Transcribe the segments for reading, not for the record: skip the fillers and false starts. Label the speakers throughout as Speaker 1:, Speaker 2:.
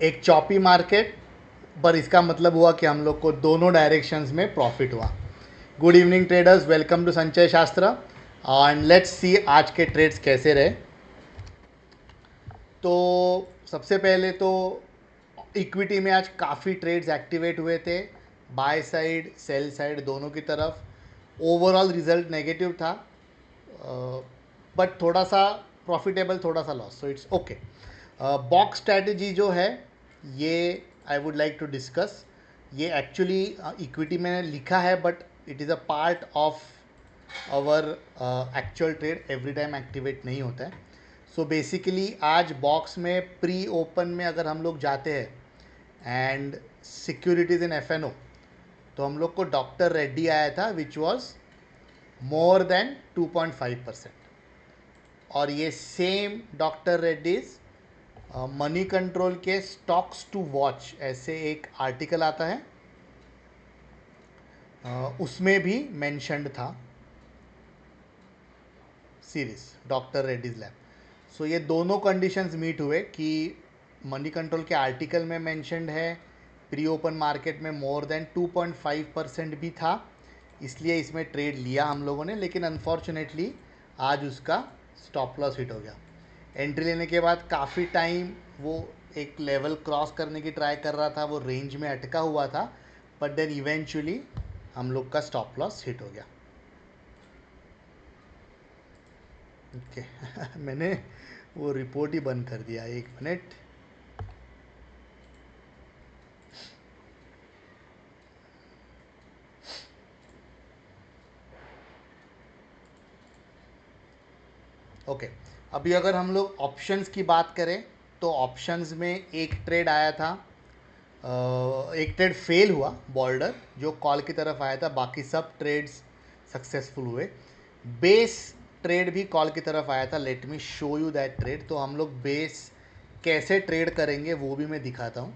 Speaker 1: एक choppy market, पर इसका मतलब हुआ कि हम लोग को दोनों डायरेक्शंस में प्रॉफिट हुआ। Good evening traders, welcome to Sanchay Shastra and let's see आज के ट्रेड्स कैसे रहे। तो सबसे पहले तो इक्विटी में आज काफ़ी ट्रेड्स एक्टिवेट हुए थे, बाय साइड सेल साइड दोनों की तरफ। ओवरऑल रिजल्ट नेगेटिव था, बट थोड़ा सा प्रॉफिटेबल, थोड़ा सा loss, so it's okay. Box strategy जो है ये I would like to discuss. ये एक्चुअली इक्विटी में लिखा है, but it is a part of our actual trade, every time activate नहीं होता है। सो बेसिकली आज बॉक्स में प्री ओपन में अगर हम लोग जाते हैं एंड सिक्योरिटीज़ इन एफ, तो हम लोग को डॉक्टर रेड्डी आया था विच वॉज मोर देन 2.5%। और ये same doctor Reddy's money control के स्टॉक्स टू वॉच ऐसे एक आर्टिकल आता है, उसमें भी मेंशन्ड था सीरीज डॉक्टर रेड्डीज लैब। सो ये दोनों कंडीशंस मीट हुए कि मनी कंट्रोल के आर्टिकल में मेंशन्ड है, प्री ओपन मार्केट में मोर देन 2.5% भी था, इसलिए इसमें ट्रेड लिया हम लोगों ने। लेकिन अनफॉर्चुनेटली आज उसका स्टॉप लॉस हिट हो गया। एंट्री लेने के बाद काफ़ी टाइम वो एक लेवल क्रॉस करने की ट्राई कर रहा था, वो रेंज में अटका हुआ था, बट देन इवेंचुअली हम लोग का स्टॉप लॉस हिट हो गया। ओके मैंने वो रिपोर्ट ही बंद कर दिया, एक मिनट। ओके, अभी अगर हम लोग ऑप्शंस की बात करें तो ऑप्शंस में एक ट्रेड आया था, एक ट्रेड फेल हुआ बॉर्डर, जो कॉल की तरफ आया था, बाकी सब ट्रेड्स सक्सेसफुल हुए। बेस ट्रेड भी कॉल की तरफ आया था, let me show you that trade. तो हम लोग बेस कैसे ट्रेड करेंगे वो भी मैं दिखाता हूँ।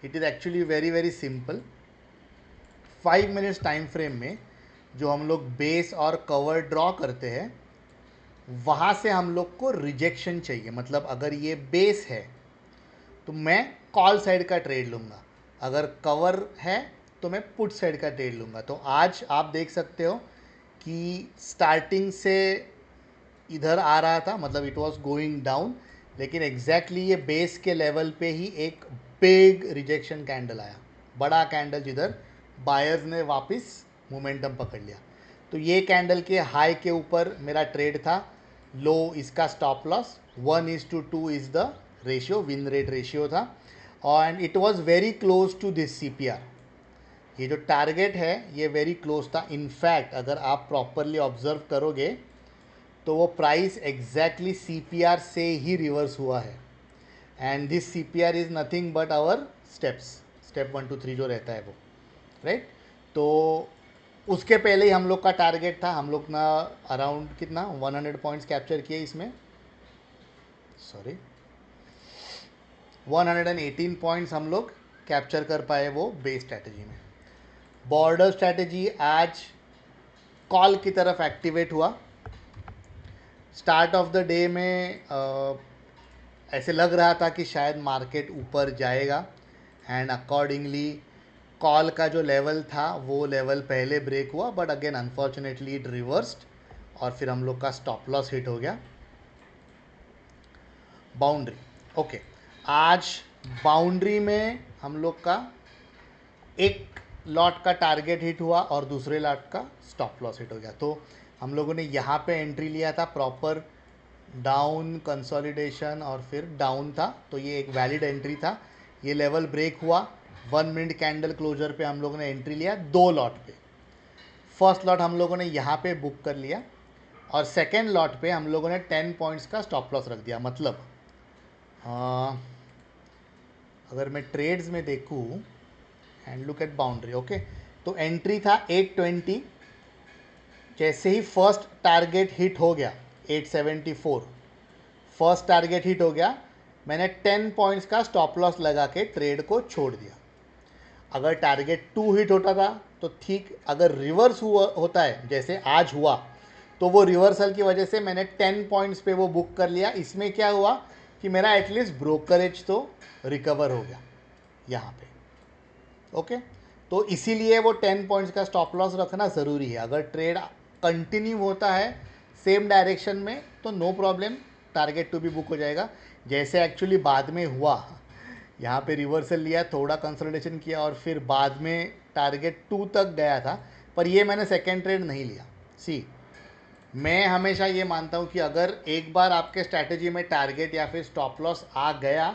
Speaker 1: It is actually very very simple. 5 minutes time frame में जो हम लोग बेस और कवर ड्रॉ करते हैं, वहाँ से हम लोग को रिजेक्शन चाहिए। मतलब अगर ये बेस है तो मैं कॉल साइड का ट्रेड लूँगा, अगर कवर है तो मैं पुट साइड का ट्रेड लूँगा। तो आज आप देख सकते हो कि स्टार्टिंग से इधर आ रहा था, मतलब इट वाज गोइंग डाउन, लेकिन एग्जैक्टली ये बेस के लेवल पे ही एक बिग रिजेक्शन कैंडल आया, बड़ा कैंडल, जिधर बायर्स ने वापस मोमेंटम पकड़ लिया। तो ये कैंडल के हाई के ऊपर मेरा ट्रेड था, लो इसका stop loss 1:2 is the ratio, win rate ratio था, and it was very close to this CPR। ये जो टारगेट है ये वेरी क्लोज था। इनफैक्ट अगर आप प्रॉपरली ऑब्जर्व करोगे तो वो प्राइस एग्जैक्टली CPR से ही रिवर्स हुआ है, and this CPR is nothing but our steps, step 1 2 3 जो रहता है वो, राइट। तो उसके पहले ही हम लोग का टारगेट था, हम लोग ना अराउंड कितना 100 पॉइंट्स कैप्चर किए इसमें, सॉरी 118 पॉइंट्स हम लोग कैप्चर कर पाए वो बेस स्ट्रैटेजी में। बॉर्डर स्ट्रैटेजी आज कॉल की तरफ एक्टिवेट हुआ। स्टार्ट ऑफ द डे में ऐसे लग रहा था कि शायद मार्केट ऊपर जाएगा, एंड अकॉर्डिंगली कॉल का जो लेवल था वो लेवल पहले ब्रेक हुआ, but again unfortunately it reversed और फिर हम लोग का स्टॉप लॉस हिट हो गया। बाउंड्री, ओके, आज बाउंड्री में हम लोग का एक लॉट का टारगेट हिट हुआ और दूसरे लॉट का स्टॉप लॉस हिट हो गया। तो हम लोगों ने यहाँ पे एंट्री लिया था, प्रॉपर डाउन कंसोलिडेशन और फिर डाउन था, तो ये एक वैलिड एंट्री था। ये लेवल ब्रेक हुआ, 1 मिनट कैंडल क्लोजर पे हम लोगों ने एंट्री लिया 2 लॉट पे। फर्स्ट लॉट हम लोगों ने यहाँ पे बुक कर लिया और सेकेंड लॉट पे हम लोगों ने 10 पॉइंट्स का स्टॉप लॉस रख दिया। मतलब अगर मैं ट्रेड्स में देखूँ and look at boundary, okay, तो एंट्री था 820, जैसे ही फर्स्ट टारगेट हिट हो गया 874, फर्स्ट टारगेट हिट हो गया, मैंने 10 पॉइंट्स का स्टॉप लॉस लगा के ट्रेड को छोड़ दिया। अगर टारगेट 2 हिट होता था तो ठीक, अगर रिवर्स हुआ होता है जैसे आज हुआ, तो वो रिवर्सल की वजह से मैंने 10 पॉइंट्स पे वो बुक कर लिया। इसमें क्या हुआ कि मेरा एटलीस्ट ब्रोकरेज तो रिकवर हो गया यहाँ पे। ओके, तो इसीलिए वो 10 पॉइंट्स का स्टॉप लॉस रखना ज़रूरी है। अगर ट्रेड कंटिन्यू होता है सेम डायरेक्शन में तो नो प्रॉब्लम, टारगेट टू भी बुक हो जाएगा, जैसे एक्चुअली बाद में हुआ। यहाँ पे रिवर्सल लिया, थोड़ा कंसोलिडेशन किया और फिर बाद में टारगेट 2 तक गया था, पर ये मैंने सेकेंड ट्रेड नहीं लिया। सी, मैं हमेशा ये मानता हूँ कि अगर एक बार आपके स्ट्रैटेजी में टारगेट या फिर स्टॉप लॉस आ गया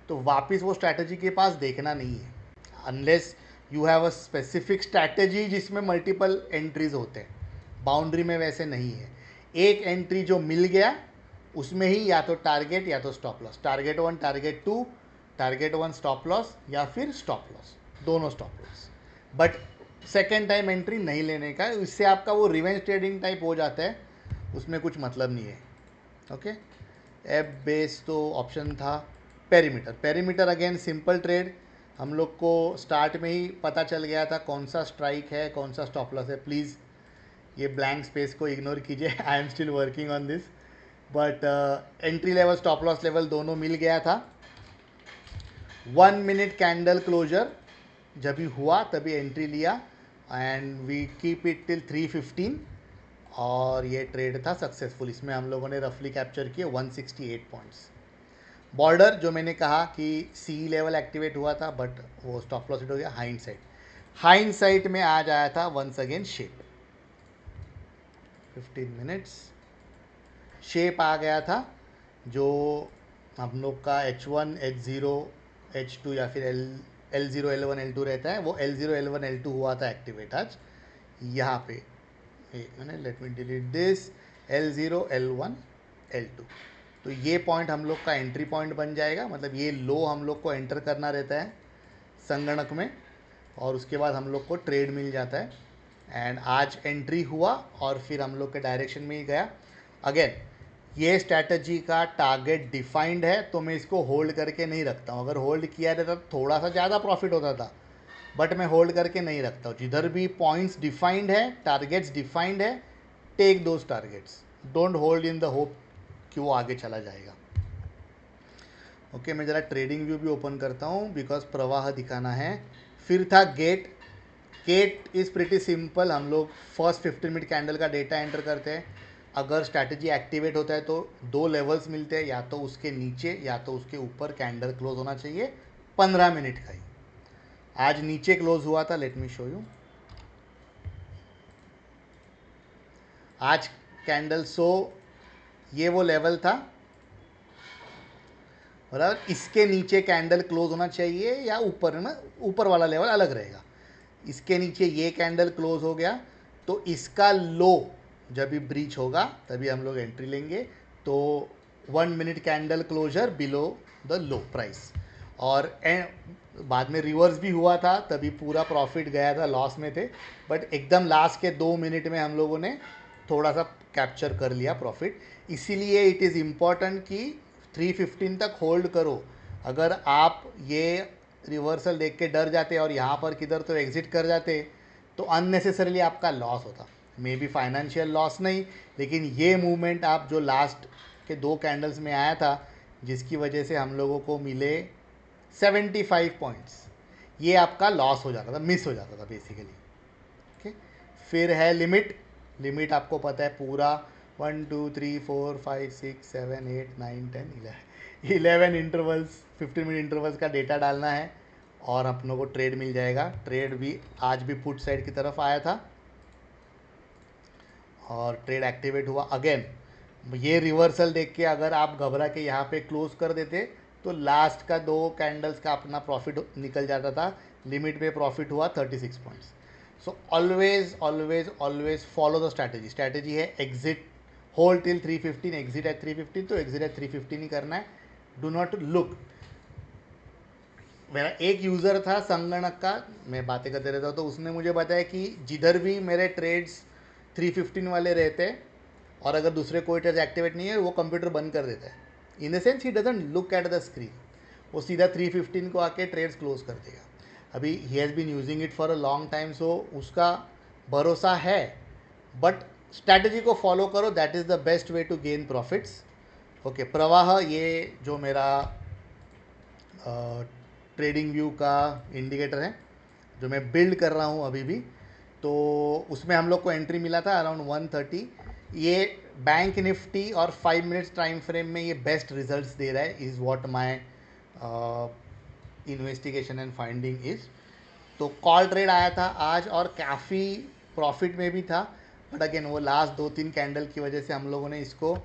Speaker 1: तो वापस वो स्ट्रैटेजी के पास देखना नहीं है, unless you have a specific strategy जिसमें मल्टीपल एंट्रीज होते हैं। बाउंड्री में वैसे नहीं है, एक एंट्री जो मिल गया उसमें ही या तो टारगेट या तो stop loss, target 1 target 2, target 1 stop loss या फिर स्टॉप लॉस, दोनों stop loss. But second time entry नहीं लेने का, इससे आपका वो रिवेंज ट्रेडिंग टाइप हो जाता है, उसमें कुछ मतलब नहीं है। ओके, एप बेस तो ऑप्शन था। Perimeter, perimeter again simple trade, हम लोग को स्टार्ट में ही पता चल गया था कौन सा स्ट्राइक है कौन सा स्टॉप लॉस है। प्लीज़ ये ब्लैंक स्पेस को इग्नोर कीजिए, I am still working on this. But entry level stop loss level दोनों मिल गया था। 1 मिनट कैंडल क्लोजर जब भी हुआ तभी एंट्री लिया and we keep it till 3:15 और ये ट्रेड था सक्सेसफुल। इसमें हम लोगों ने रफली कैप्चर किए 168 पॉइंट्स। बॉर्डर जो मैंने कहा कि सी लेवल एक्टिवेट हुआ था बट वो स्टॉप लॉस हिट हो गया। हाइंडसाइट में आज आया था once again shape, 15 minutes shape आ गया था, जो हम लोग का H1 H0 H2 या फिर L0 L1 L2 रहता है, वो L0 L1 L2 हुआ था एक्टिवेट आज यहाँ पे। एक minute, let me delete this, L0 L1 L2। तो ये पॉइंट हम लोग का एंट्री पॉइंट बन जाएगा, मतलब ये लो हम लोग को एंटर करना रहता है संगणक में और उसके बाद हम लोग को ट्रेड मिल जाता है। एंड आज एंट्री हुआ और फिर हम लोग के डायरेक्शन में ही गया। अगेन ये स्ट्रैटेजी का टारगेट डिफाइंड है तो मैं इसको होल्ड करके नहीं रखता हूँ। अगर होल्ड किया रहता तो थोड़ा सा ज़्यादा प्रॉफिट होता था, बट मैं होल्ड करके नहीं रखता हूँ। जिधर भी पॉइंट्स डिफाइंड है, टारगेट्स डिफाइंड है, take those targets, don't hold in the hope कि वो आगे चला जाएगा। ओके, मैं ज़रा ट्रेडिंग व्यू भी ओपन करता हूँ बिकॉज प्रवाह दिखाना है। फिर था gate. Gate is pretty simple, हम लोग फर्स्ट 15 मिनट कैंडल का डेटा एंटर करते हैं। अगर स्ट्रैटेजी एक्टिवेट होता है तो 2 लेवल्स मिलते हैं, या तो उसके नीचे या तो उसके ऊपर कैंडल क्लोज होना चाहिए 15 मिनट का ही। आज नीचे क्लोज हुआ था, लेट मी शो यू। आज कैंडल ये वो लेवल था बराबर, इसके नीचे कैंडल क्लोज होना चाहिए या ऊपर में, ऊपर वाला लेवल अलग रहेगा। इसके नीचे ये कैंडल क्लोज हो गया तो इसका लो जब भी ब्रीच होगा तभी हम लोग एंट्री लेंगे। तो 1 minute candle closure below the low price. और बाद में रिवर्स भी हुआ था, तभी पूरा प्रॉफिट गया था, लॉस में थे, बट एकदम लास्ट के 2 मिनट में हम लोगों ने थोड़ा सा कैप्चर कर लिया प्रॉफिट। इसीलिए इट इज़ इम्पॉर्टेंट कि 3:15 तक होल्ड करो। अगर आप ये रिवर्सल देख के डर जाते और यहाँ पर किधर तो एग्जिट कर जाते तो अननेसेसरीली आपका लॉस होता। मे बी फाइनेंशियल लॉस नहीं, लेकिन ये मूवमेंट आप जो लास्ट के 2 कैंडल्स में आया था जिसकी वजह से हम लोगों को मिले 75 पॉइंट्स, ये आपका लॉस हो जाता था, मिस हो जाता था बेसिकली। ओके, फिर है लिमिट। लिमिट आपको पता है पूरा 1 2 3 4 5 6 7 8 9 10 11 इंटरवल्स, 15 मिनट इंटरवल्स का डेटा डालना है और अपनों को ट्रेड मिल जाएगा। ट्रेड भी आज भी पुट साइड की तरफ आया था और ट्रेड एक्टिवेट हुआ। अगेन ये रिवर्सल देख के अगर आप घबरा के यहाँ पे क्लोज कर देते तो लास्ट का 2 कैंडल्स का अपना प्रॉफिट निकल जाता था। लिमिट में प्रॉफिट हुआ 36 points. So always always always follow the strategy. Strategy है exit, hold till 3:15, exit at 3:15, तो एग्जिट एट 3:15 ही करना है। Do not look. मेरा एक यूज़र था संगणक का, मैं बातें करते रहता हूँ, तो उसने मुझे बताया कि जिधर भी मेरे ट्रेड्स 3:15 वाले रहते और अगर दूसरे कोई ट्रेड एक्टिवेट नहीं है वो कंप्यूटर बंद कर देता है। In the sense he doesn't look at the screen, वो सीधा 3:15 को आके ट्रेड्स क्लोज कर देगा। अभी ही has been using it for a long time, so उसका भरोसा है। बट स्ट्रैटेजी को फॉलो करो, that is the best way to gain profits. Okay, प्रवाह ये जो मेरा ट्रेडिंग व्यू का इंडिकेटर है जो मैं बिल्ड कर रहा हूँ अभी भी, तो उसमें हम लोग को एंट्री मिला था अराउंड 130। ये बैंक निफ्टी और 5 मिनट्स टाइम फ्रेम में ये बेस्ट रिजल्ट्स दे रहा है, is what my investigation and finding is. तो कॉल ट्रेड आया था आज और काफ़ी प्रॉफिट में भी था, बट अगेन वो लास्ट 2-3 कैंडल की वजह से हम लोगों ने इसको,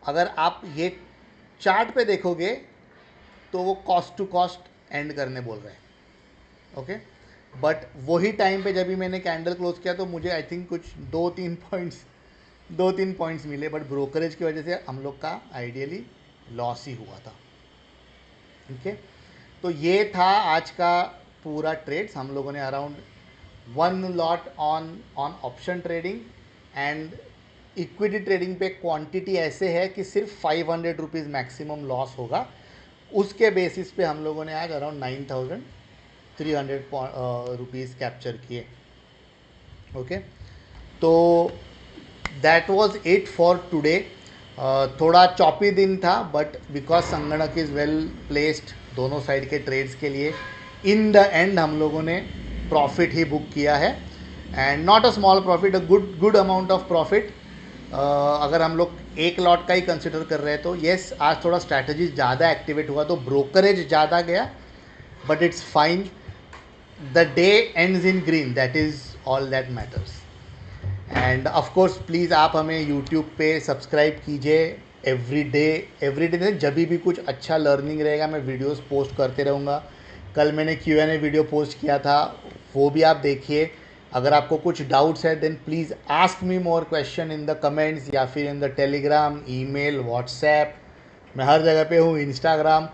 Speaker 1: अगर आप ये चार्ट पे देखोगे तो वो कॉस्ट टू कॉस्ट एंड करने बोल रहे हैं। ओके, बट वही टाइम पे जब भी मैंने कैंडल क्लोज किया तो मुझे आई थिंक कुछ 2-3 पॉइंट्स मिले, बट ब्रोकरेज की वजह से हम लोग का आइडियली लॉस ही हुआ था। ठीक है, तो ये था आज का पूरा ट्रेड्स। हम लोगों ने around 1 lot on option trading and equity trading पे क्वांटिटी ऐसे है कि सिर्फ 500 रुपीज़ मैक्सिमम लॉस होगा। उसके बेसिस पे हम लोगों ने आज अराउंड 9300 रुपीज़ कैप्चर किए। ओके, तो that was it for today. थोड़ा चॉपी दिन था, बट बिकॉज संगणक इज़ वेल प्लेस्ड दोनों साइड के ट्रेड्स के लिए, इन द एंड हम लोगों ने प्रॉफिट ही बुक किया है, and not a small profit, a good amount of profit. अगर हम लोग एक लॉट का ही कंसिडर कर रहे हैं तो येस, आज थोड़ा स्ट्रैटेजी ज़्यादा एक्टिवेट हुआ तो ब्रोकरेज ज़्यादा गया, but it's fine. The day ends in green, that is all that matters. End of course please आप हमें यूट्यूब पे सब्सक्राइब कीजिए। एवरी डे जब भी कुछ अच्छा लर्निंग रहेगा मैं वीडियोस पोस्ट करते रहूँगा। कल मैंने Q&A वीडियो पोस्ट किया था, वो भी आप देखिए। अगर आपको कुछ डाउट्स है then please ask me more question in the comments, या फिर in the Telegram, email, WhatsApp, मैं हर जगह पे हूँ। इंस्टाग्राम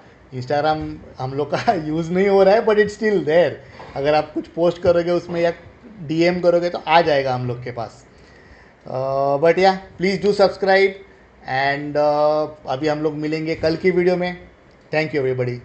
Speaker 1: हम लोग का यूज़ नहीं हो रहा है, बट इट्स स्टिल देयर। अगर आप कुछ पोस्ट करोगे उसमें या DM करोगे तो आ जाएगा हम लोग के पास। बट या प्लीज़ डू सब्सक्राइब, एंड अभी हम लोग मिलेंगे कल की वीडियो में। Thank you everybody.